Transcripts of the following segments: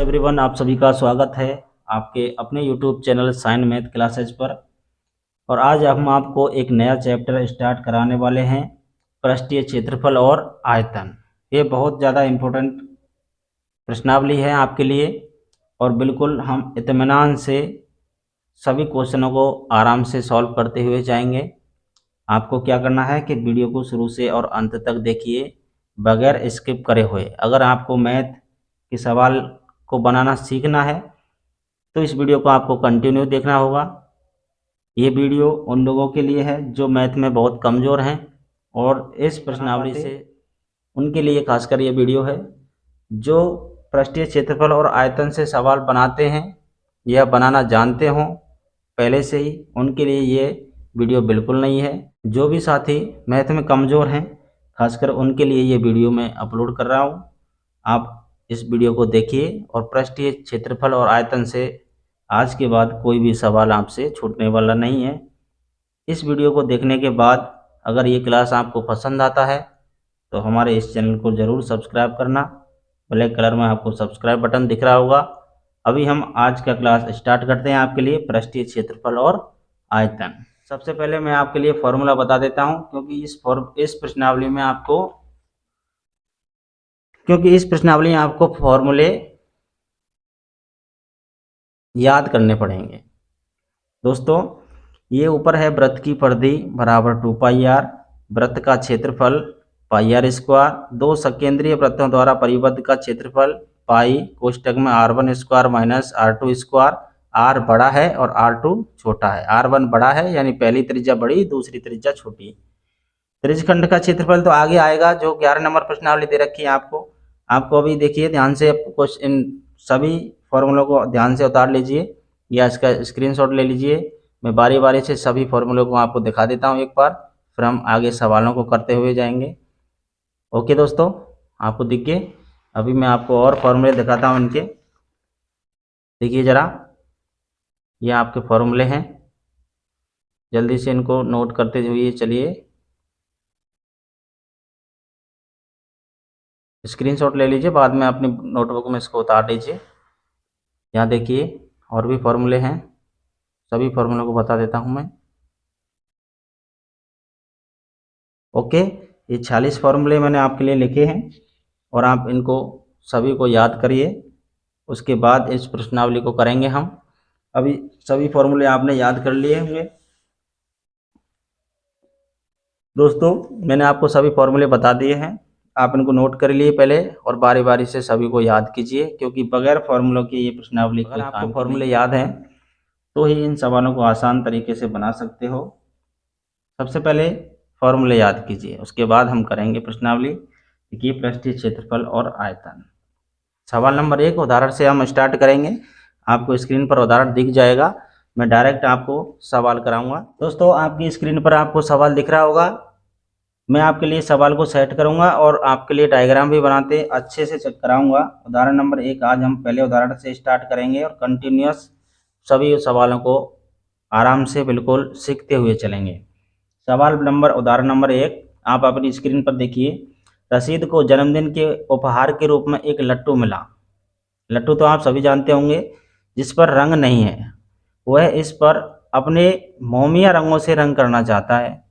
Everyone, आप सभी का स्वागत है आपके अपने YouTube channel Sign Math Classes पर। और आज हम आपको एक नया चैप्टर स्टार्ट कराने वाले हैं, पृष्ठीय क्षेत्रफल और आयतन। ये बहुत ज़्यादा इम्पोर्टेंट प्रश्नावली है आपके लिए और बिल्कुल हम इत्मीनान से सभी क्वेश्चनों को आराम से सॉल्व करते हुए जाएंगे। आपको क्या करना है कि वीडियो को शुरू से और अंत तक देखिए बगैर स्किप करे हुए। अगर आपको मैथ के सवाल को बनाना सीखना है तो इस वीडियो को आपको कंटिन्यू देखना होगा। ये वीडियो उन लोगों के लिए है जो मैथ में बहुत कमज़ोर हैं और इस प्रश्नावली से उनके लिए खासकर ये वीडियो है। जो पृष्ठीय क्षेत्रफल और आयतन से सवाल बनाते हैं या बनाना जानते हों पहले से ही, उनके लिए ये वीडियो बिल्कुल नहीं है। जो भी साथी मैथ में कमज़ोर हैं खासकर उनके लिए ये वीडियो मैं अपलोड कर रहा हूँ। आप इस वीडियो को देखिए और पृष्ठीय क्षेत्रफल और आयतन से आज के बाद कोई भी सवाल आपसे छूटने वाला नहीं है। इस वीडियो को देखने के बाद अगर ये क्लास आपको पसंद आता है तो हमारे इस चैनल को ज़रूर सब्सक्राइब करना। ब्लैक कलर में आपको सब्सक्राइब बटन दिख रहा होगा। अभी हम आज का क्लास स्टार्ट करते हैं आपके लिए पृष्ठीय क्षेत्रफल और आयतन। सबसे पहले मैं आपके लिए फॉर्मूला बता देता हूं क्योंकि इस प्रश्नावली में आपको फॉर्मूले याद करने पड़ेंगे। दोस्तों, ये ऊपर है वृत्त की परिधि बराबर 2πr, वृत्त का क्षेत्रफल πr स्क्वायर, दो सकेंद्रीय वृत्तों द्वारा परिबद्ध का क्षेत्रफल पाई कोष्टक में r1 square minus r2 square. r बड़ा है और r2 छोटा है। r1 बड़ा है यानी पहली त्रिज्या बड़ी, दूसरी त्रिज्या छोटी। त्रिज्यखंड का क्षेत्रफल तो आगे आएगा जो 11 नंबर प्रश्नावली दे रखी है आपको अभी देखिए ध्यान से, कुछ इन सभी फॉर्मूलों को ध्यान से उतार लीजिए या इसका स्क्रीनशॉट ले लीजिए। मैं बारी बारी से सभी फॉर्मूलों को आपको दिखा देता हूं एक बार, फिर हम आगे सवालों को करते हुए जाएंगे। ओके दोस्तों, आपको दिख गए। अभी मैं आपको और फॉर्मूले दिखाता हूं इनके। देखिए ज़रा, ये आपके फॉर्मूले हैं, जल्दी से इनको नोट करते हुए चलिए। स्क्रीनशॉट ले लीजिए, बाद में अपनी नोटबुक में इसको उतार लीजिए। यहाँ देखिए और भी फॉर्मूले हैं, सभी फॉर्मूलों को बता देता हूँ मैं। ओके, ये 46 फॉर्मूले मैंने आपके लिए लिखे हैं और आप इनको सभी को याद करिए। उसके बाद इस प्रश्नावली को करेंगे हम। अभी सभी फॉर्मूले आपने याद कर लिए होंगे। दोस्तों, मैंने आपको सभी फॉर्मूले बता दिए हैं, आप इनको नोट कर लिए पहले और बारी बारी से सभी को याद कीजिए क्योंकि बगैर फॉर्मूलों की ये प्रश्नावली, अगर आपको फॉर्मूले याद हैं तो ही इन सवालों को आसान तरीके से बना सकते हो। सबसे पहले फॉर्मूले याद कीजिए, उसके बाद हम करेंगे प्रश्नावली। देखिए, पृष्ठीय क्षेत्रफल और आयतन। सवाल नंबर 1 उदाहरण से हम स्टार्ट करेंगे। आपको स्क्रीन पर उदाहरण दिख जाएगा, मैं डायरेक्ट आपको सवाल कराऊंगा। दोस्तों, आपकी स्क्रीन पर आपको सवाल दिख रहा होगा। मैं आपके लिए सवाल को सेट करूंगा और आपके लिए डायग्राम भी बनाते अच्छे से चेक कराऊंगा। उदाहरण नंबर 1 आज हम पहले उदाहरण से स्टार्ट करेंगे और कंटिन्यूअस सभी सवालों को आराम से बिल्कुल सीखते हुए चलेंगे। उदाहरण नंबर 1 आप अपनी स्क्रीन पर देखिए। रशीद को जन्मदिन के उपहार के रूप में एक लट्टू मिला। लट्टू तो आप सभी जानते होंगे, जिस पर रंग नहीं है। वह इस पर अपने मोमिया रंगों से रंग करना चाहता है।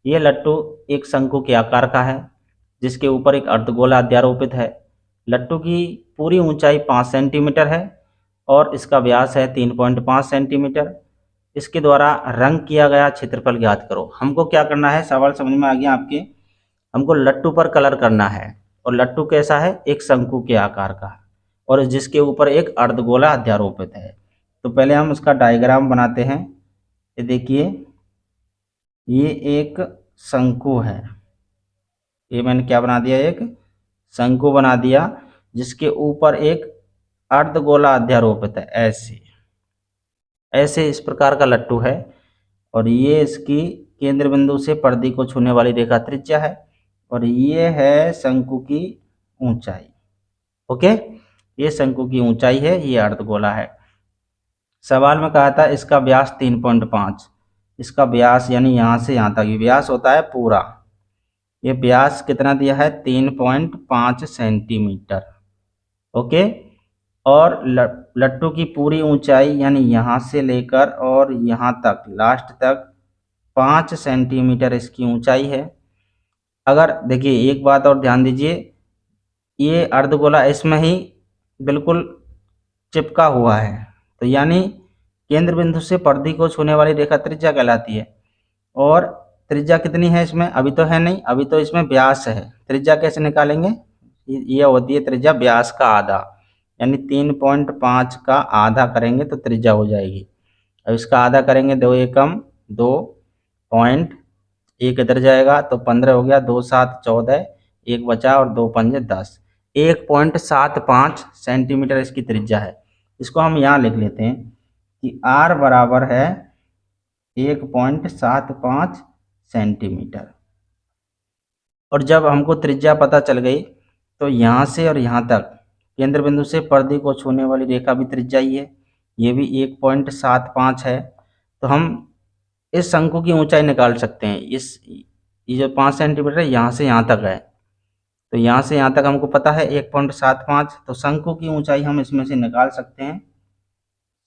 यह लट्टू एक शंकु के आकार का है जिसके ऊपर एक अर्धगोला अध्यारोपित है। लट्टू की पूरी ऊंचाई 5 सेंटीमीटर है और इसका व्यास है 3.5 सेंटीमीटर। इसके द्वारा रंग किया गया क्षेत्रफल ज्ञात करो। हमको क्या करना है, सवाल समझ में आ गया आपके। हमको लट्टू पर कलर करना है और लट्टू कैसा है, एक शंकु के आकार का और जिसके ऊपर एक अर्धगोला अध्यारोपित है। तो पहले हम उसका डायग्राम बनाते हैं। ये देखिए, ये एक शंकु है। ये मैंने क्या बना दिया, एक शंकु बना दिया जिसके ऊपर एक अर्धगोला अध्यारोपित है। ऐसे इस प्रकार का लट्टू है और ये इसकी केंद्र बिंदु से परिधि को छूने वाली रेखा त्रिज्या है और ये है शंकु की ऊंचाई। ओके, ये शंकु की ऊंचाई है, ये अर्धगोला है। सवाल में कहा था इसका व्यास 3.5। इसका व्यास यानी यहाँ से यहाँ तक व्यास होता है पूरा। ये व्यास कितना दिया है, 3.5 सेंटीमीटर। ओके, और लट्टू की पूरी ऊंचाई यानी यहाँ से लेकर और यहाँ तक लास्ट तक 5 सेंटीमीटर इसकी ऊंचाई है। अगर देखिए एक बात और ध्यान दीजिए, ये अर्धगोला इसमें ही बिल्कुल चिपका हुआ है, तो यानी केंद्र बिंदु से परिधि को छूने वाली रेखा त्रिज्या कहलाती है। और त्रिज्या कितनी है इसमें, अभी तो है नहीं, अभी तो इसमें व्यास है। त्रिज्या कैसे निकालेंगे, ये होती है त्रिज्या व्यास का आधा, यानी 3.5 का आधा करेंगे तो त्रिज्या हो जाएगी। अब इसका आधा करेंगे, 2 एकम 2.1 इधर जाएगा तो 15 हो गया, 2 7 14, 1 बचा और 2 पंजे 10, 1.75 सेंटीमीटर इसकी त्रिज्या है। इसको हम यहाँ लिख लेते हैं कि r बराबर है 1.75 सेंटीमीटर। और जब हमको त्रिज्या पता चल गई तो यहाँ से और यहाँ तक केंद्र बिंदु से परिधि को छूने वाली रेखा भी त्रिज्या ही है, ये भी 1.75 है। तो हम इस शंकु की ऊंचाई निकाल सकते हैं। ये जो 5 सेंटीमीटर है यहाँ से यहाँ तक है, तो यहाँ से यहाँ तक हमको पता है 1.75, तो शंकु की ऊंचाई हम इसमें से निकाल सकते हैं।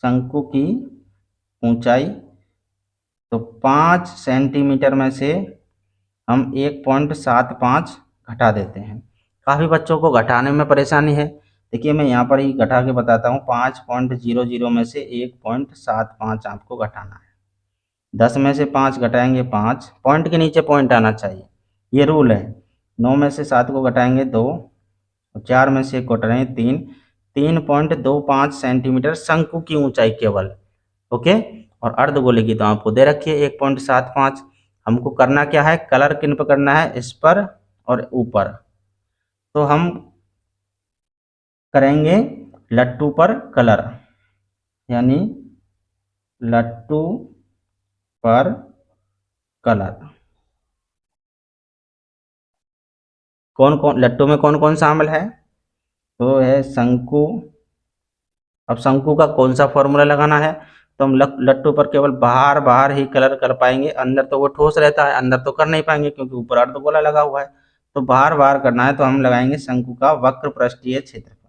शंकु की ऊंचाई तो 5 सेंटीमीटर में से हम 1.75 घटा देते हैं। काफ़ी बच्चों को घटाने में परेशानी है, देखिए मैं यहाँ पर ही घटा के बताता हूँ। 5.00 में से 1.75 आपको घटाना है। 10 में से 5 घटाएंगे 5, पॉइंट के नीचे पॉइंट आना चाहिए, ये रूल है। 9 में से 7 को घटाएंगे 2, 4 में से 1 घट रहे हैं 3, 3.25 सेंटीमीटर शंकु की ऊंचाई केवल। ओके, और अर्धगोले की तो आपको दे रखी है 1.75। हमको करना क्या है, कलर किन पर करना है, इस पर और ऊपर। तो हम करेंगे लट्टू पर कलर, यानी लट्टू पर कलर। कौन कौन लट्टू में कौन कौन शामिल है, तो है शंकु। अब शंकु का कौन सा फॉर्मूला लगाना है, तो हम लट्टू पर केवल बाहर बाहर ही कलर कर पाएंगे, अंदर तो वो ठोस रहता है, अंदर तो कर नहीं पाएंगे क्योंकि ऊपर अर्धगोला लगा हुआ है। तो बाहर बाहर करना है तो हम लगाएंगे शंकु का वक्र पृष्ठीय क्षेत्रफल।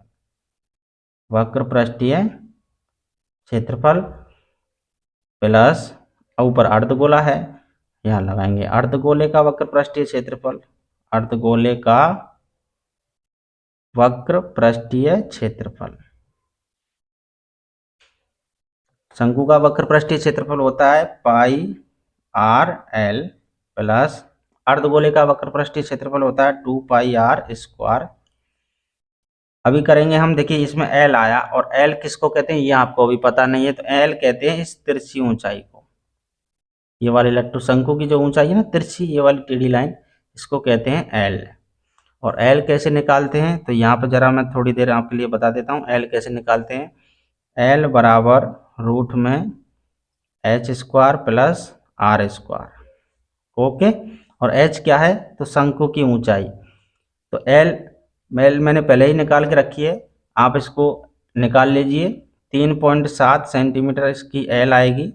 वक्र पृष्ठीय क्षेत्रफल प्लस ऊपर अर्धगोला है, यहाँ लगाएंगे अर्धगोले का वक्र पृष्ठीय क्षेत्रफल। अर्धगोले का वक्र पृष्ठीय क्षेत्रफल। शंकु का वक्र पृष्ठीय क्षेत्रफल होता है पाई आर एल प्लस अर्धगोले का वक्र पृष्ठीय क्षेत्रफल होता है 2 पाई आर स्क्वायर। अभी करेंगे हम, देखिए इसमें एल आया, और एल किसको कहते हैं ये आपको अभी पता नहीं है, तो एल कहते हैं इस तिरछी ऊंचाई को। ये वाली लट्टू शंकु की जो ऊंचाई है ना तिरछी, ये वाली टेढ़ी लाइन, इसको कहते हैं एल। और एल कैसे निकालते हैं, तो यहाँ पर जरा मैं थोड़ी देर आपके लिए बता देता हूँ एल कैसे निकालते हैं। एल बराबर रूट में H square plus R square. Okay, और एच क्या है, तो शंकु की ऊंचाई। तो एल मैंने पहले ही निकाल के रखी है, आप इसको निकाल लीजिए। 3.7 सेंटीमीटर इसकी एल आएगी।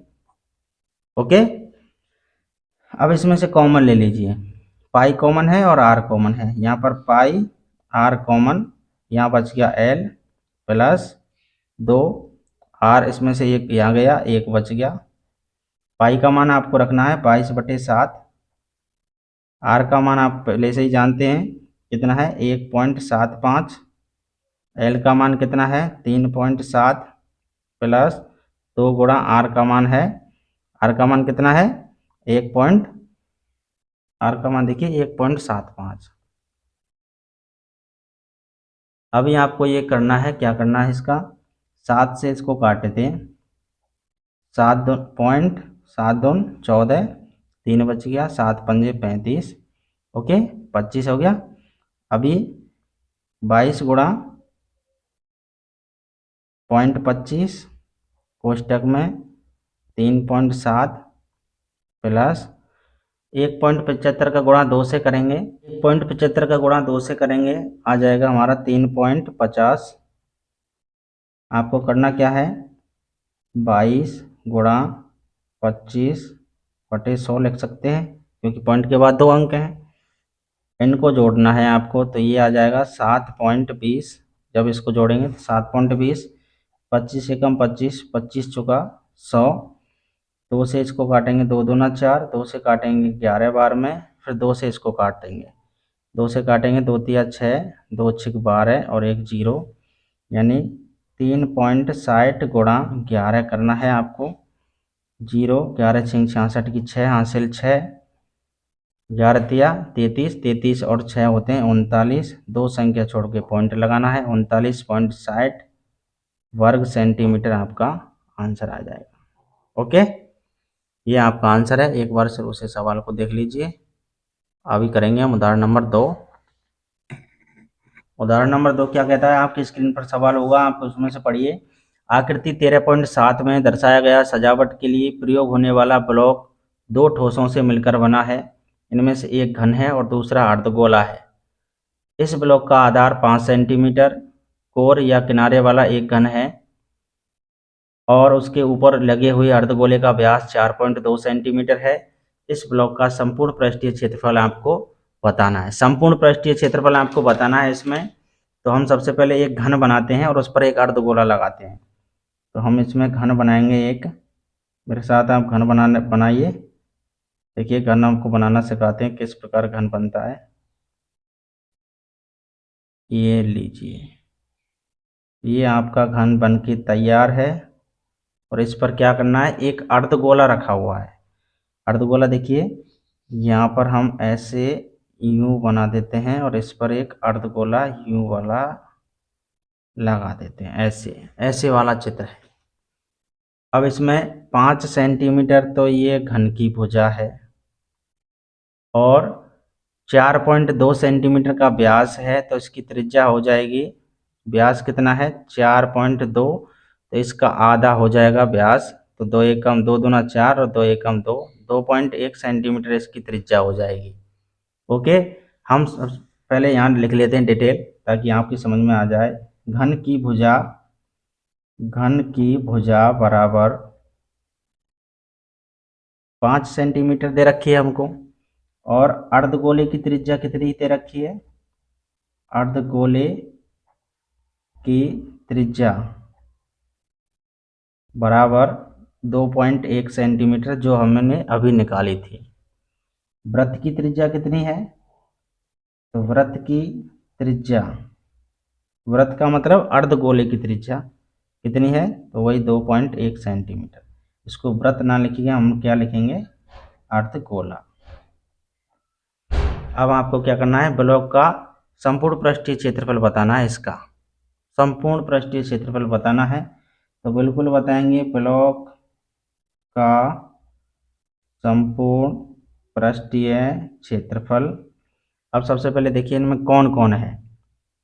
ओके, अब इसमें से कॉमन ले लीजिए, पाई कॉमन है और आर कॉमन है, यहाँ पर पाई आर कॉमन, यहाँ बच गया एल प्लस 2 आर, इसमें से एक यहाँ गया, एक बच गया। पाई का मान आपको रखना है 22/7, आर का मान आप पहले से ही जानते हैं कितना है 1.75, एल का मान कितना है 3.7 प्लस 2 गुणा आर का मान है, आर का मान कितना है आर का मान देखिए 1.75। अभी आपको ये करना है, क्या करना है, इसका 7 से इसको काटते हैं, 7.7 14, 3 बच गया, 7 पंजे 35, ओके 25 हो गया। अभी 22 गुणा 0.25 कोष्टक में 3.7 प्लस 1.75 का गुणा 2 से करेंगे, 1.75 का गुणा 2 से करेंगे आ जाएगा हमारा 3.50। आपको करना क्या है 22 गुणा 25/100 लिख सकते हैं क्योंकि पॉइंट के बाद 2 अंक हैं, इनको जोड़ना है आपको, तो ये आ जाएगा 7.20 जब इसको जोड़ेंगे तो 7.20, 25 एकम 25, 25 चौका 100, 2 से इसको काटेंगे 2 दूना 4, 2 से काटेंगे 11 बार में, फिर 2 से इसको काट देंगे, 2 से काटेंगे 2 तिया 6, 2 छिक 12 और 1 जीरो, यानी 3.60 गुणा 11 करना है आपको। 0, 11 छिंग 66 की 6 हासिल 6, 11 तिया 33, 33 और 6 होते हैं 39, 2 संख्या छोड़ के पॉइंट लगाना है, 39.60 वर्ग सेंटीमीटर आपका आंसर आ जाएगा। ओके, ये आपका आंसर है। एक बार से उसे सवाल को देख लीजिए। अभी करेंगे हम उदाहरण नंबर 2। उदाहरण नंबर 2 क्या कहता है, आपकी स्क्रीन पर सवाल होगा, आप उसमें से पढ़िए। आकृति 13.7 में दर्शाया गया सजावट के लिए प्रयोग होने वाला ब्लॉक 2 ठोसों से मिलकर बना है। इनमें से एक घन है और दूसरा अर्धगोला है। इस ब्लॉक का आधार 5 सेंटीमीटर, कोर या किनारे वाला एक घन है और उसके ऊपर लगे हुए अर्धगोले का व्यास 4.2 सेंटीमीटर है। इस ब्लॉक का संपूर्ण पृष्ठीय क्षेत्रफल आपको बताना है। संपूर्ण पृष्ठीय क्षेत्रफल आपको बताना है इसमें। तो हम सबसे पहले एक घन बनाते हैं और उस पर एक अर्धगोला लगाते हैं। तो हम इसमें घन बनाएंगे एक, मेरे साथ आप घन बनाइए। देखिए घन हमको बनाना सिखाते हैं, किस प्रकार घन बनता है। ये लीजिए, ये आपका घन बन के तैयार है और इस पर क्या करना है, एक अर्धगोला रखा हुआ है। अर्धगोला देखिए, यहाँ पर हम ऐसे यूं बना देते हैं और इस पर एक अर्धगोला यूं वाला लगा देते हैं, ऐसे ऐसे वाला चित्र है। अब इसमें 5 सेंटीमीटर तो ये घन की भुजा है और 4.2 सेंटीमीटर का व्यास है, तो इसकी त्रिज्या हो जाएगी, व्यास कितना है 4.2, तो इसका आधा हो जाएगा व्यास। तो 2 एकम 2 दूना 4 और 2 एकम 2, 2.1 सेंटीमीटर इसकी त्रिज्या हो जाएगी। ओके, हम पहले यहाँ लिख लेते हैं डिटेल ताकि आपकी समझ में आ जाए। घन की भुजा बराबर 5 सेंटीमीटर दे रखी है हमको और अर्धगोले की त्रिज्या कितनी दे रखी है, अर्धगोले की त्रिज्या बराबर 2.1 सेंटीमीटर जो हमने अभी निकाली थी। वृत्त की त्रिज्या कितनी है, तो वृत्त की त्रिज्या, वृत्त का मतलब अर्धगोले की त्रिज्या कितनी है, तो वही 2.1 सेंटीमीटर। इसको वृत्त ना लिखिए, हम क्या लिखेंगे, अर्धगोला। अब आपको क्या करना है, ब्लॉक का संपूर्ण पृष्ठीय क्षेत्रफल बताना है। इसका संपूर्ण पृष्ठीय क्षेत्रफल बताना है, तो बिल्कुल बताएंगे ब्लॉक का संपूर्ण पृष्ठीय क्षेत्रफल। अब सबसे पहले देखिए इनमें कौन कौन है।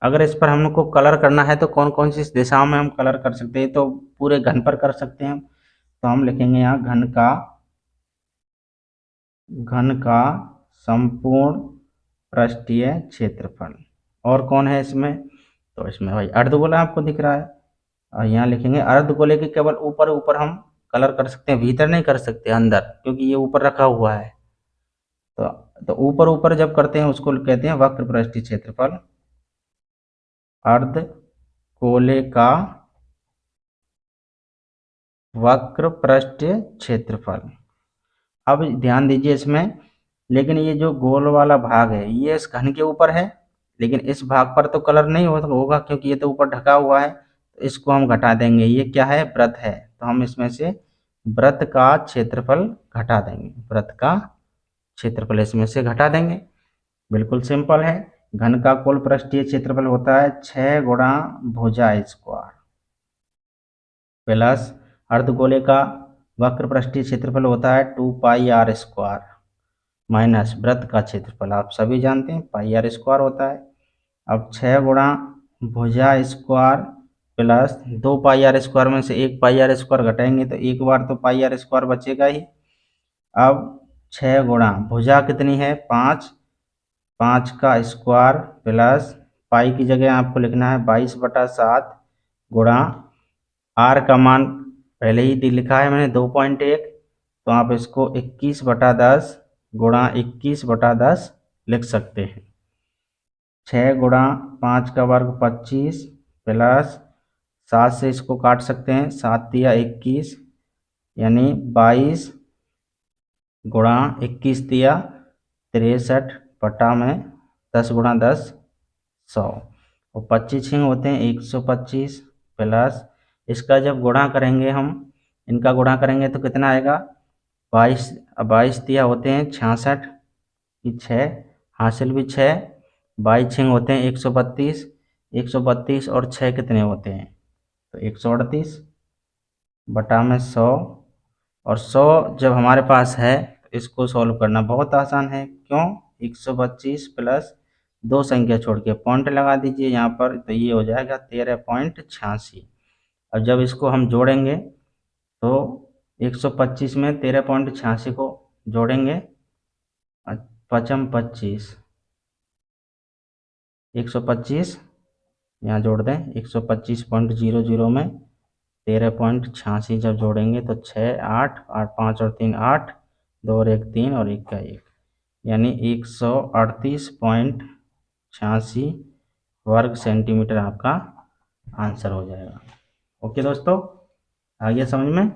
अगर इस पर हमको कलर करना है तो कौन कौन सी दिशा में हम कलर कर सकते हैं, तो पूरे घन पर कर सकते हैं। तो हम लिखेंगे यहाँ घन का संपूर्ण पृष्ठीय क्षेत्रफल। और कौन है इसमें, तो इसमें भाई अर्धगोला आपको दिख रहा है और यहाँ लिखेंगे अर्धगोले के केवल ऊपर ऊपर हम कलर कर सकते हैं, भीतर नहीं कर सकते अंदर, क्योंकि ये ऊपर रखा हुआ है। तो ऊपर ऊपर जब करते हैं उसको कहते हैं वक्र पृष्ठीय क्षेत्रफल। अर्धगोले का वक्र पृष्ठीय क्षेत्रफल। अब ध्यान दीजिए इसमें, लेकिन ये जो गोल वाला भाग है ये इस घन के ऊपर है, लेकिन इस भाग पर तो कलर नहीं होगा क्योंकि ये तो ऊपर ढका हुआ है। तो इसको हम घटा देंगे, ये क्या है, वृत्त है, तो हम इसमें से वृत्त का क्षेत्रफल घटा देंगे, वृत्त का क्षेत्रफल इसमें से घटा देंगे। बिल्कुल सिंपल है। घन का कुल पृष्ठीय क्षेत्रफल होता है 6 गुणा भुजा स्क्वायर प्लस अर्धगोले का वक्र पृष्ठीय क्षेत्रफल होता है 2 पाई आर स्क्वायर माइनस वृत्त का क्षेत्रफल आप सभी जानते हैं पाई आर स्क्वायर होता है। अब 6 गुणा भुजा square plus 2 pi are square में से 1 पाई आर स्क्वायर घटाएंगे तो एक बार तो पाई आर स्क्वायर बचेगा ही। अब 6 गुणा भुजा कितनी है 5, 5 का स्क्वायर प्लस पाई की जगह आपको लिखना है 22/7 गुणा आर का मान पहले ही लिखा है मैंने 2.1, तो आप इसको 21/10 गुणा 21/10 लिख सकते हैं। 6 गुणा 5 का वर्ग 25 प्लस 7 से इसको काट सकते हैं, 7 तिया 21 यानी 22 गुणा 21 तिया 63 बटा में 10 गुणा 10 100 और 25 छिंग होते हैं 125 प्लस इसका जब गुणा करेंगे हम, इनका गुणा करेंगे तो कितना आएगा 22 तिया होते हैं 66 की 6 हासिल भी 6 22 छिंग होते हैं 132 132 और 6 कितने होते हैं तो 138 बटा में 100 और 100 जब हमारे पास है तो इसको सॉल्व करना बहुत आसान है। क्यों 125 प्लस 2 संख्या छोड़ के पॉइंट लगा दीजिए यहाँ पर, तो ये हो जाएगा 13.86। अब जब इसको हम जोड़ेंगे तो 125 में 13.86 को जोड़ेंगे, पचम 25 125 यहाँ जोड़ दें 125.00 में 13.86 जब जोड़ेंगे तो 6 8 8 5 और 3 8 2 और 1 3 और 1 का 1 यानी 138.86 वर्ग सेंटीमीटर आपका आंसर हो जाएगा। ओके दोस्तों, आ गया समझ में।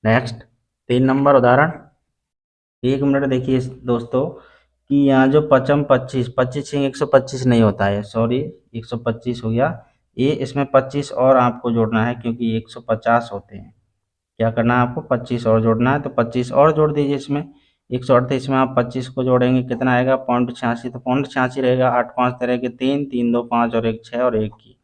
नेक्स्ट 3 नंबर उदाहरण। 1 मिनट देखिए दोस्तों कि यहाँ जो पचम 25 25 छिंग 125 नहीं होता है, सॉरी 125 हो गया, ये इसमें 25 और आपको जोड़ना है क्योंकि 150 होते हैं। क्या करना है आपको 25 और जोड़ना है, तो 25 और जोड़ दीजिए इसमें 138 में आप 25 को जोड़ेंगे कितना आएगा 0.86, तो 0.86 रहेगा 8 5 तरह के 3 3 2 5 और 1 6 और 1 की,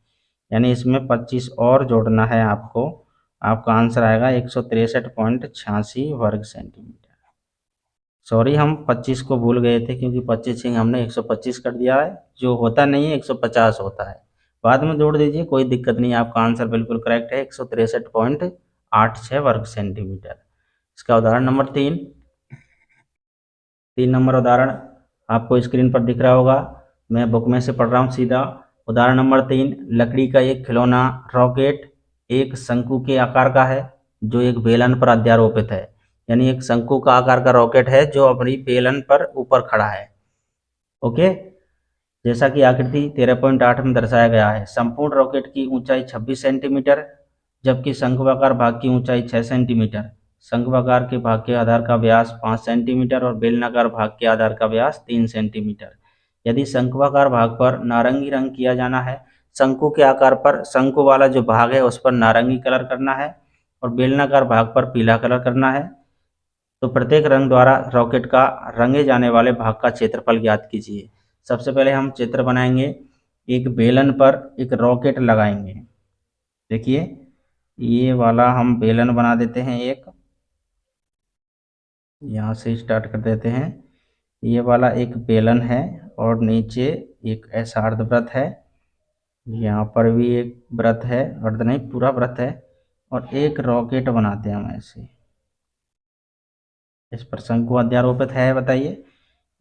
यानी इसमें 25 और जोड़ना है आपको, आपका आंसर आएगा 163.86 वर्ग सेंटीमीटर। सॉरी हम 25 को भूल गए थे क्योंकि 25 छिंग हमने 125 कर दिया है, जो होता नहीं है 150 होता है, बाद में जोड़ दीजिए कोई दिक्कत नहीं, आपका आंसर बिल्कुल करेक्ट है 163.86 वर्ग सेंटीमीटर। इसका उदाहरण नंबर 3 नंबर उदाहरण आपको स्क्रीन पर दिख रहा होगा, मैं बुक में से पढ़ रहा हूँ सीधा। उदाहरण नंबर 3, लकड़ी का एक खिलौना रॉकेट एक शंकु के आकार का है जो एक बेलन पर अध्यारोपित है, यानी एक शंकु का आकार का रॉकेट है जो अपनी बेलन पर ऊपर खड़ा है। ओके, जैसा कि आकृति 13.8 में दर्शाया गया है। संपूर्ण रॉकेट की ऊंचाई 26 सेंटीमीटर जबकि शंक्वाकार भाग की ऊंचाई 6 सेंटीमीटर, शंक्वाकार के भाग के आधार का व्यास 5 सेंटीमीटर और बेलनाकार भाग के आधार का व्यास 3 सेंटीमीटर। यदि शंक्वाकार भाग पर नारंगी रंग किया जाना है, शंकु के आकार पर शंकु वाला जो भाग है उस पर नारंगी कलर करना है और बेलनाकार भाग पर पीला कलर करना है, तो प्रत्येक रंग द्वारा रॉकेट का रंगे जाने वाले भाग का क्षेत्रफल ज्ञात कीजिए। सबसे पहले हम चित्र बनाएंगे, एक बेलन पर एक रॉकेट लगाएंगे। देखिए ये वाला हम बेलन बना देते हैं, एक यहाँ से स्टार्ट कर देते हैं, ये वाला एक बेलन है और नीचे एक ऐसा अर्धवृत्त है, यहाँ पर भी एक वृत्त है, अर्ध नहीं पूरा वृत्त है, और एक रॉकेट बनाते हैं हम ऐसे, इस पर शंकु अध्यारोपित है बताइए,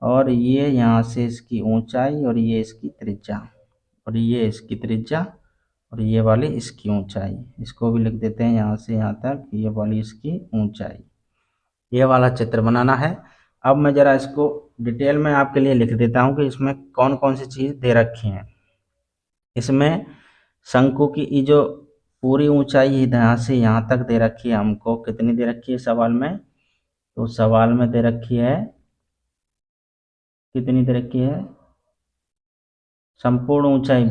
और ये यहाँ से इसकी ऊंचाई और ये इसकी त्रिज्या और ये इसकी त्रिज्या और ये वाली इसकी ऊंचाई, इसको भी लिख देते हैं यहाँ से यहाँ तक, ये वाली इसकी ऊंचाई, ये वाला चित्र बनाना है। अब मैं ज़रा इसको डिटेल में आपके लिए लिख देता हूँ कि इसमें कौन कौन सी चीज़ दे रखी हैं। इसमें शंकु की जो पूरी ऊंचाई यहाँ से यहाँ तक दे रखी है, हमको कितनी दे रखी है सवाल में, तो सवाल में दे रखी है, कितनी दे रखी है, संपूर्ण ऊंचाई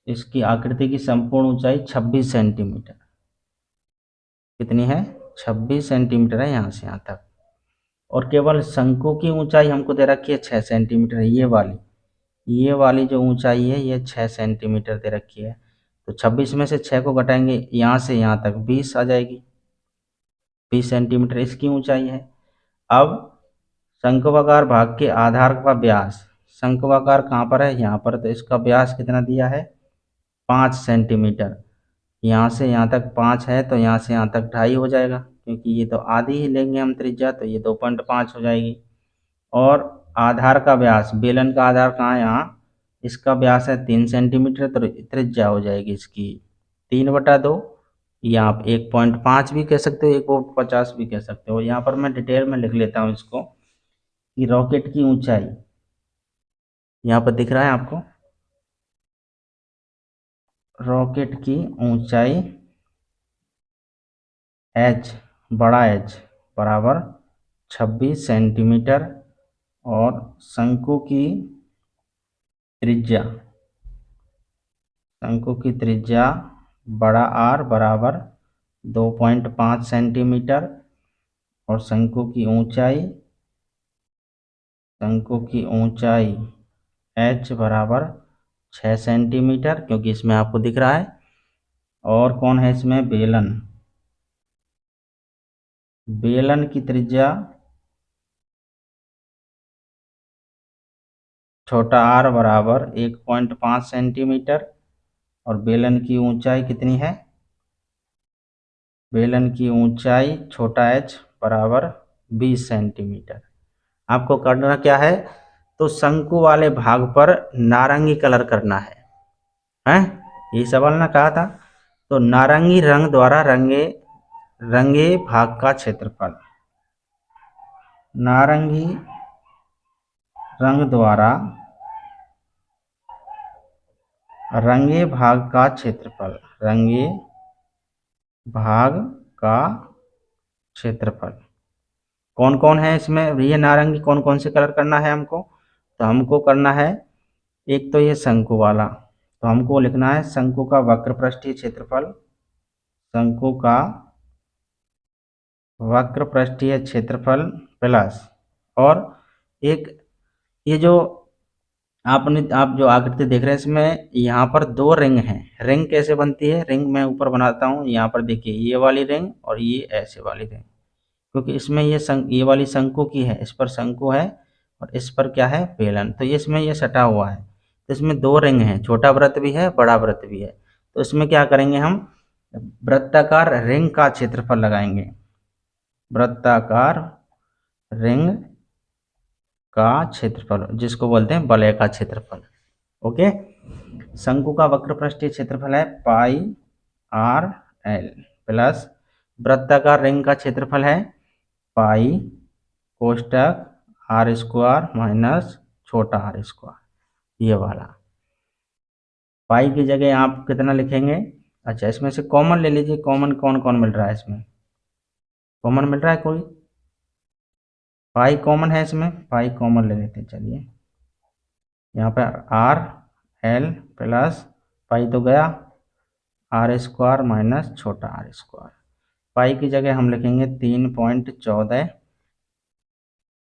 इसकी आकृति की संपूर्ण ऊंचाई 26 सेंटीमीटर, कितनी है 26 सेंटीमीटर है यहाँ से यहाँ तक, और केवल शंकु की ऊंचाई हमको दे रखी है 6 सेंटीमीटर, ये वाली जो ऊंचाई है ये 6 सेंटीमीटर दे रखी है, तो 26 में से 6 को घटाएंगे यहाँ से यहाँ तक 20 आ जाएगी, 20 सेंटीमीटर इसकी ऊंचाई है। अब शंक्वाकार भाग के आधार का व्यास, शंक्वाकार कहाँ पर है यहाँ पर, तो इसका व्यास कितना दिया है 5 सेंटीमीटर, यहाँ से यहाँ तक 5 है तो यहाँ से यहाँ तक 2.5 हो जाएगा, क्योंकि ये तो आधी ही लेंगे हम त्रिज्या, तो ये 2.5 हो जाएगी। और आधार का व्यास, बेलन का आधार कहाँ है यहाँ, इसका व्यास है 3 सेंटीमीटर, तो त्रिज्या हो जाएगी इसकी 3/2, या आप 1.5 भी कह सकते हो, 1.50 भी कह सकते हो। यहाँ पर मैं डिटेल में लिख लेता हूँ इसको कि रॉकेट की ऊंचाई यहाँ पर दिख रहा है आपको, रॉकेट की ऊंचाई h, बड़ा H बराबर 26 सेंटीमीटर और शंकु की त्रिज्या बड़ा R बराबर 2.5 सेंटीमीटर और शंकु की ऊंचाई h बराबर 6 सेंटीमीटर, क्योंकि इसमें आपको दिख रहा है। और कौन है इसमें? बेलन की त्रिज्या छोटा r बराबर 1.5 सेंटीमीटर और बेलन की ऊंचाई कितनी है? बेलन की ऊंचाई छोटा h बराबर 20 सेंटीमीटर। आपको करना क्या है? तो शंकु वाले भाग पर नारंगी कलर करना है, हैं? ये सवाल ना कहा था। तो नारंगी रंग द्वारा रंगे भाग का क्षेत्रफल, नारंगी रंग द्वारा रंगे भाग का क्षेत्रफल, रंगे भाग का क्षेत्रफल कौन कौन है इसमें? ये नारंगी कौन कौन से कलर करना है हमको? तो हमको करना है एक तो ये शंकु वाला, तो हमको लिखना है शंकु का वक्र पृष्ठीय क्षेत्रफल, शंकु का वक्र पृष्ठीय क्षेत्रफल प्लस, और एक ये जो आप जो आकृति देख रहे हैं इसमें यहाँ पर दो रिंग हैं। रिंग कैसे बनती है? रिंग मैं ऊपर बनाता हूँ। यहाँ पर देखिए ये वाली रिंग और ये ऐसे वाली रिंग, क्योंकि इसमें ये वाली शंकु की है, इस पर शंकु है और इस पर क्या है? बेलन। तो इसमें ये सटा हुआ है, तो इसमें दो रिंग हैं, छोटा वृत्त भी है, बड़ा वृत्त भी है। तो इसमें क्या करेंगे हम? वृत्ताकार रिंग का क्षेत्रफल लगाएंगे, वृत्ताकार रिंग का क्षेत्रफल, जिसको बोलते हैं वलय का क्षेत्रफल। ओके, शंकु का वक्र पृष्ठीय क्षेत्रफल है पाई आर एल प्लस वृत्ताकार रिंग का क्षेत्रफल है पाई कोष्टक आर स्क्वायर माइनस छोटा आर स्क्वायर, ये वाला। पाई की जगह आप कितना लिखेंगे? अच्छा, इसमें से कॉमन ले लीजिए। कॉमन कौन कौन मिल रहा है इसमें? कॉमन मिल रहा है कोई? पाई कॉमन है इसमें, पाई कॉमन ले लेते हैं। चलिए, यहाँ पर आर एल प्लस पाई तो गया, आर स्क्वायर माइनस छोटा आर स्क्वायर। पाई की जगह हम लिखेंगे 3.14,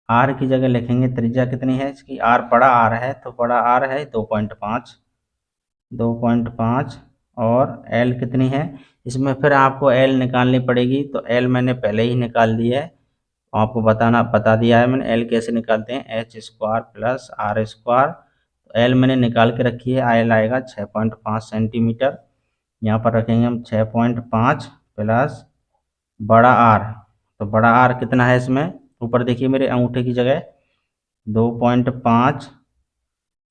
आर की जगह लिखेंगे त्रिज्या कितनी है इसकी? आर बड़ा आर है, तो बड़ा आर है 2.5 और एल कितनी है? इसमें फिर आपको एल निकालनी पड़ेगी, तो एल मैंने पहले ही निकाल दी है, आपको बता दिया है मैंने एल कैसे निकालते हैं। H square plus R square, तो एल मैंने निकाल के रखी है, एल आएगा 6.5 सेंटीमीटर। यहाँ पर रखेंगे हम 6.5 प्लस बड़ा आर, तो बड़ा आर कितना है इसमें? ऊपर देखिए मेरे अंगूठे की जगह 2.5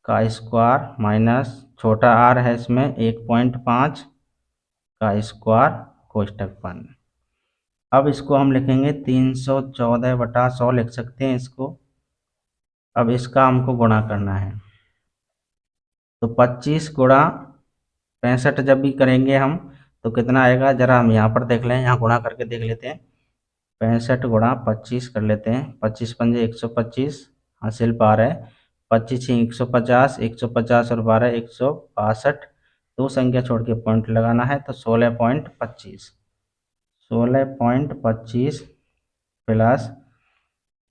का स्क्वायर माइनस छोटा आर है इसमें 1.5 का स्क्वायर कोष्टक बंद। अब इसको हम लिखेंगे 314/100 लिख सकते हैं इसको। अब इसका हमको गुणा करना है, तो 25 गुणा 65 जब भी करेंगे हम तो कितना आएगा? जरा हम यहाँ पर देख लें, यहाँ गुणा करके देख लेते हैं। 65 गुणा 25 कर लेते हैं, 25 पंजे 125, हासिल पार है 25 150, 150 और 12 162, दो संख्या छोड़ के पॉइंट लगाना है, तो 16.25 प्लस,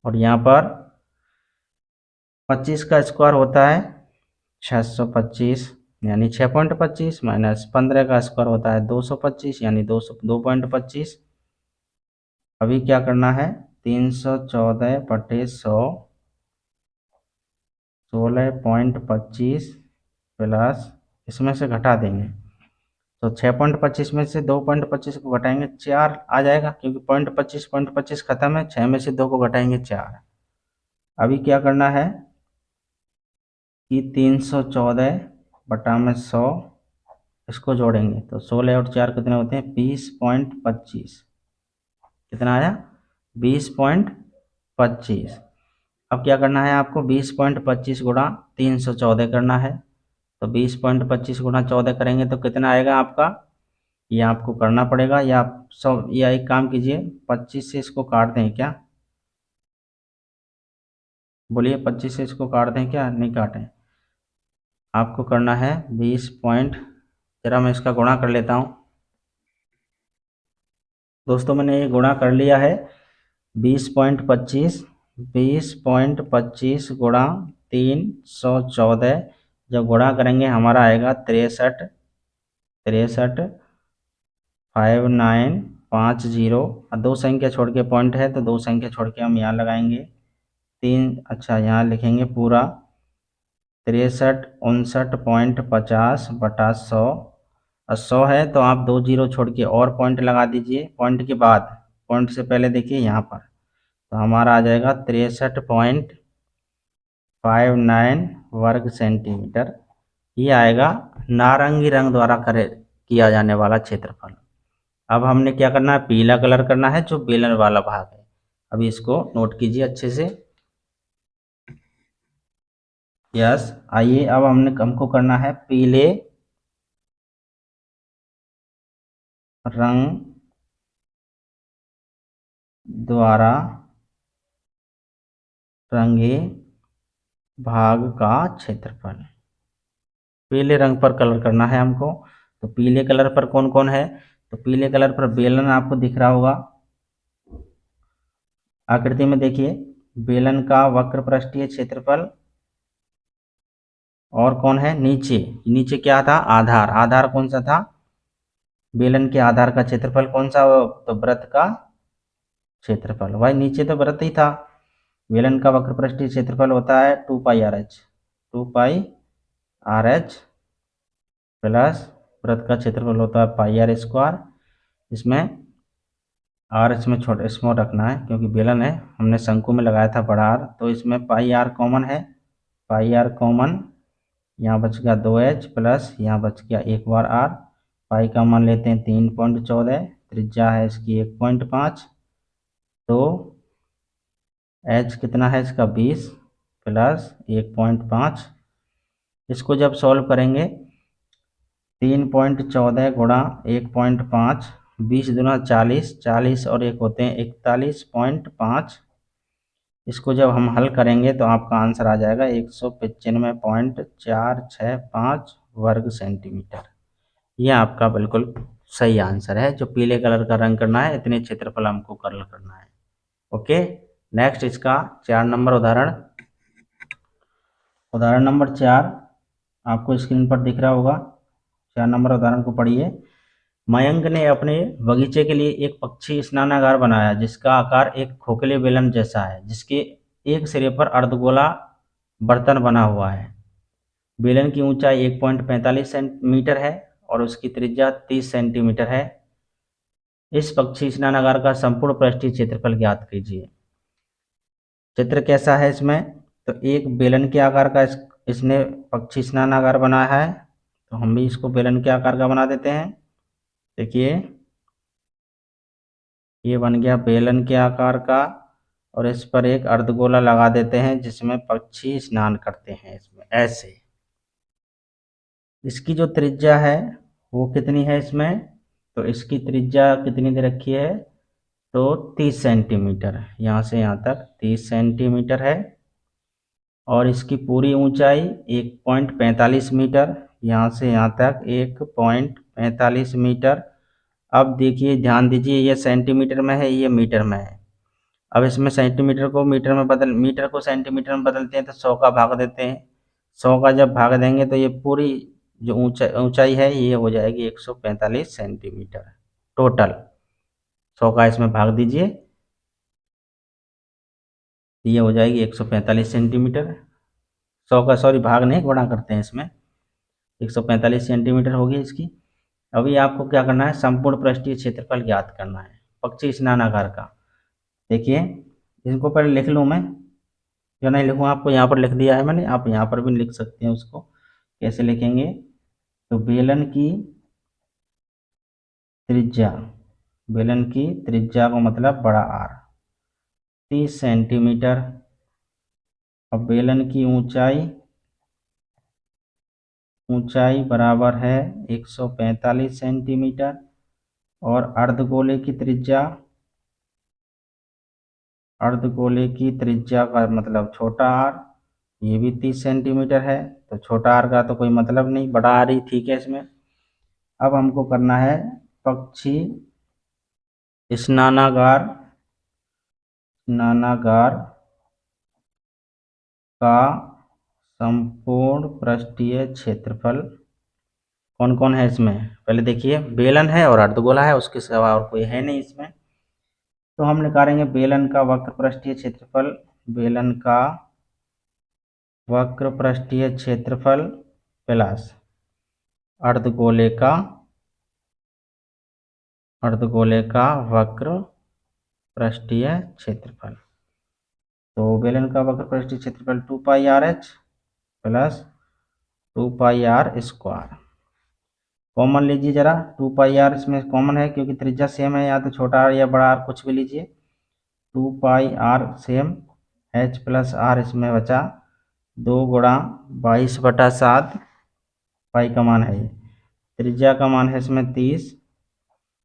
और यहाँ पर 25 का स्क्वायर होता है 625 यानी 6.25 माइनस 15 का स्क्वायर होता है 225 यानी 2.25। अभी क्या करना है? 314/100 16.25 प्लस, इसमें से घटा देंगे, तो 6.25 में से 2.25 को घटाएंगे 4 आ जाएगा, क्योंकि 0.25 खत्म है, 6 में से 2 को घटाएंगे 4। अभी क्या करना है कि 314/100 इसको जोड़ेंगे, तो 16 और 4 कितने होते हैं? 20.25। कितना आया? 20.25। अब क्या करना है आपको? 20.25 गुणा 314 करना है, तो 20.25 गुणा 14 करेंगे तो कितना आएगा आपका, ये आपको करना पड़ेगा। या आप या एक काम कीजिए, 25 से इसको काट दें क्या, बोलिए 25 से इसको काट दें क्या, नहीं काटें। आपको करना है 20 पॉइंट, जरा मैं इसका गुणा कर लेता हूँ। दोस्तों मैंने ये गुणा कर लिया है, 20.25 गुणा 314, जब गुणा करेंगे हमारा आएगा 635950। और दो संख्या छोड़ के पॉइंट है तो दो संख्या छोड़ के हम यहाँ लगाएंगे तीन, अच्छा यहाँ लिखेंगे पूरा 6359.50/100। और 100 है तो आप 2 जीरो छोड़ के और पॉइंट लगा दीजिए, पॉइंट के बाद, पॉइंट से पहले देखिए यहाँ पर, तो हमारा आ जाएगा 63.59 वर्ग सेंटीमीटर। ये आएगा नारंगी रंग द्वारा किया जाने वाला क्षेत्रफल। अब हमने क्या करना है, पीला कलर करना है जो बेलन वाला भाग है। अभी इसको नोट कीजिए अच्छे से। यस, आइए अब हमको करना है पीले रंग द्वारा रंगे भाग का क्षेत्रफल। पीले रंग पर कलर करना है हमको। तो पीले कलर पर कौन कौन है, तो पीले कलर पर बेलन आपको दिख रहा होगा, आकृति में देखिए बेलन का वक्र पृष्ठीय क्षेत्रफल। और कौन है, नीचे, नीचे क्या था, आधार, आधार कौन सा था, बेलन के आधार का क्षेत्रफल कौन सा, तो वृत्त का क्षेत्रफल। भाई नीचे तो वृत्त ही था। बेलन का वक्र पृष्ठीय क्षेत्रफल होता है 2πRh, 2πRh प्लस वृत्त का क्षेत्रफल होता है πr²। इसमें आर इसमें छोटा स्मॉल रखना है क्योंकि बेलन है, हमने शंकु में लगाया था बड़ा आर, तो इसमें πr कॉमन है, πr कॉमन, यहाँ बच गया 2h प्लस यहाँ बच गया एक बार r। पाई का मान लेते हैं 3.14, त्रिज्या है इसकी 1.5, तो h कितना है इसका 20 प्लस 1.5। इसको जब सॉल्व करेंगे 3.14 गुणा 1.5, 20 दूना 40, 40 और एक होते हैं 41.5। इसको जब हम हल करेंगे तो आपका आंसर आ जाएगा 195.465 वर्ग सेंटीमीटर। यह आपका बिल्कुल सही आंसर है। जो पीले कलर का रंग करना है, इतने क्षेत्रफल हमको कलर करना है। ओके, नेक्स्ट इसका 4 नंबर उदाहरण। उदाहरण नंबर 4 आपको स्क्रीन पर दिख रहा होगा। 4 नंबर उदाहरण को पढ़िए। मयंक ने अपने बगीचे के लिए एक पक्षी स्नानागार बनाया जिसका आकार एक खोखले बेलन जैसा है, जिसके एक सिरे पर अर्धगोला बर्तन बना हुआ है। बेलन की ऊंचाई 1.45 सेंटीमीटर है और उसकी त्रिज्या 30 सेंटीमीटर है। इस पक्षी स्नानागार का संपूर्ण पृष्ठीय क्षेत्रफल ज्ञात कीजिए। चित्र कैसा है इसमें, तो एक बेलन के आकार का इसने पक्षी स्नानागार बनाया है, तो हम भी इसको बेलन के आकार का बना देते हैं। देखिए ये बन गया बेलन के आकार का, और इस पर एक अर्धगोला लगा देते हैं जिसमें पक्षी स्नान करते हैं इसमें ऐसे। इसकी जो त्रिज्या है वो कितनी है इसमें, तो इसकी त्रिज्या कितनी दे रखी है, तो 30 सेंटीमीटर, यहाँ से यहाँ तक 30 सेंटीमीटर है। और इसकी पूरी ऊंचाई 1.45 मीटर, यहाँ से यहाँ तक 1.45 मीटर। अब देखिए ध्यान दीजिए, ये सेंटीमीटर में है, ये मीटर में है। अब इसमें सेंटीमीटर को मीटर में मीटर को सेंटीमीटर में बदलते हैं तो 100 का भाग देते हैं। 100 का जब भाग देंगे तो ये पूरी जो ऊंचाई है ये हो जाएगी 145 सेंटीमीटर टोटल। 100 का इसमें भाग दीजिए, ये हो जाएगी 145 सेंटीमीटर। 100 का सॉरी भाग नहीं, गुणा करते हैं इसमें, 145 सेंटीमीटर होगी इसकी। अभी आपको क्या करना है, संपूर्ण पृष्ठीय क्षेत्रफल ज्ञात करना है पक्षी स्नानागार का। देखिए इनको पहले लिख लूँ मैं, या नहीं लिखूँ, आपको यहाँ पर लिख दिया है मैंने, आप यहाँ पर भी लिख सकते हैं उसको। कैसे लिखेंगे, तो बेलन की त्रिज्या, बेलन की त्रिज्या को मतलब बड़ा आर 30 सेंटीमीटर, और बेलन की ऊंचाई ऊंचाई बराबर है 145 सेंटीमीटर और अर्धगोले की त्रिज्या का मतलब छोटा आर, ये भी 30 सेंटीमीटर है। तो छोटा आर का तो कोई मतलब नहीं, बड़ा आर ही ठीक है इसमें। अब हमको करना है पक्षी स्नानागार का संपूर्ण पृष्ठीय क्षेत्रफल कौन कौन है इसमें। पहले देखिए, बेलन है और अर्धगोला है, उसके सिवा और कोई है नहीं इसमें। तो हम निकालेंगे बेलन का वक्र पृष्ठीय क्षेत्रफल, बेलन का वक्र पृष्ठीय क्षेत्रफल प्लस अर्धगोले का वक्र पृष्ठीय क्षेत्रफल। तो बेलन का वक्र पृष्ठीय क्षेत्रफल 2 pi r h plus 2 pi are square. Common लीजिए जरा, 2 पाई आर इसमें कॉमन है क्योंकि त्रिज्या सेम है, या तो छोटा आर या बड़ा आर कुछ भी लीजिए। 2 pi r same, h plus r इसमें बचा 2 गुणा 22/7, पाई का मान है ये, त्रिज्या का मान है इसमें 30,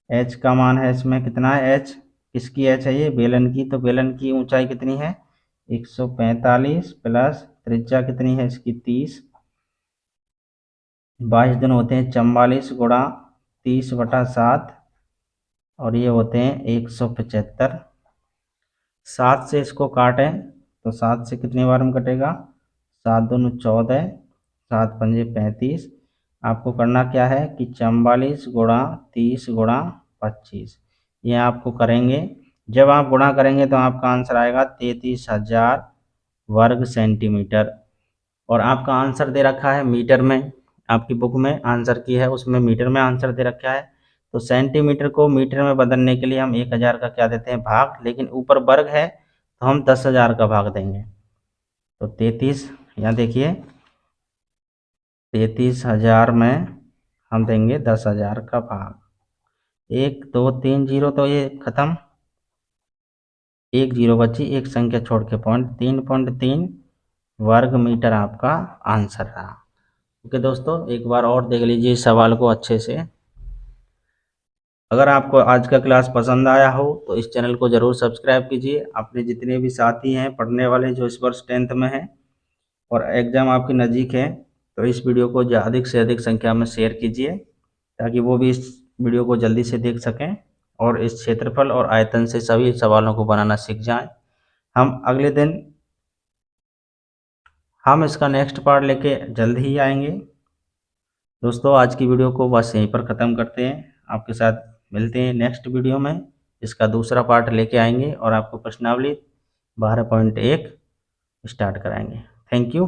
एच का मान है इसमें कितना है, एच किसकी एच है ये, बेलन की। तो बेलन की ऊंचाई कितनी है 145 प्लस त्रिज्या कितनी है इसकी 30, 22 दिन होते हैं 44 गुणा 30/7 और ये होते हैं 175। 7 से इसको काटें तो 7 से कितनी बार में कटेगा, 7 दूनी 14, 7 पंजे 35। आपको करना क्या है कि 44 गुणा 30 गुणा 25 ये आपको करेंगे। जब आप गुणा करेंगे तो आपका आंसर आएगा 33,000 वर्ग सेंटीमीटर। और आपका आंसर दे रखा है मीटर में, आपकी बुक में आंसर की है उसमें मीटर में आंसर दे रखा है। तो सेंटीमीटर को मीटर में बदलने के लिए हम 1000 का क्या देते हैं भाग, लेकिन ऊपर वर्ग है तो हम 10,000 का भाग देंगे। तो 33, यहाँ देखिए 33,000 में हम देंगे 10,000 का भाग। 1 2 3 0 तो ये खत्म, 1 0 बची, एक संख्या छोड़ के पॉइंट, 3.3 वर्ग मीटर आपका आंसर रहा। ओके दोस्तों, एक बार और देख लीजिए इस सवाल को अच्छे से। अगर आपको आज का क्लास पसंद आया हो तो इस चैनल को ज़रूर सब्सक्राइब कीजिए। अपने जितने भी साथी हैं पढ़ने वाले जो इस वर्ष 10th में हैं और एग्ज़ाम आपकी नज़दीक है, तो इस वीडियो को अधिक से अधिक संख्या में शेयर कीजिए ताकि वो भी इस वीडियो को जल्दी से देख सकें और इस क्षेत्रफल और आयतन से सभी सवालों को बनाना सीख जाएं। हम अगले दिन हम इसका नेक्स्ट पार्ट लेके जल्द ही आएंगे। दोस्तों आज की वीडियो को बस यहीं पर ख़त्म करते हैं, आपके साथ मिलते हैं नेक्स्ट वीडियो में। इसका दूसरा पार्ट लेके आएंगे और आपको प्रश्नावली 12.1 स्टार्ट कराएंगे। Thank you.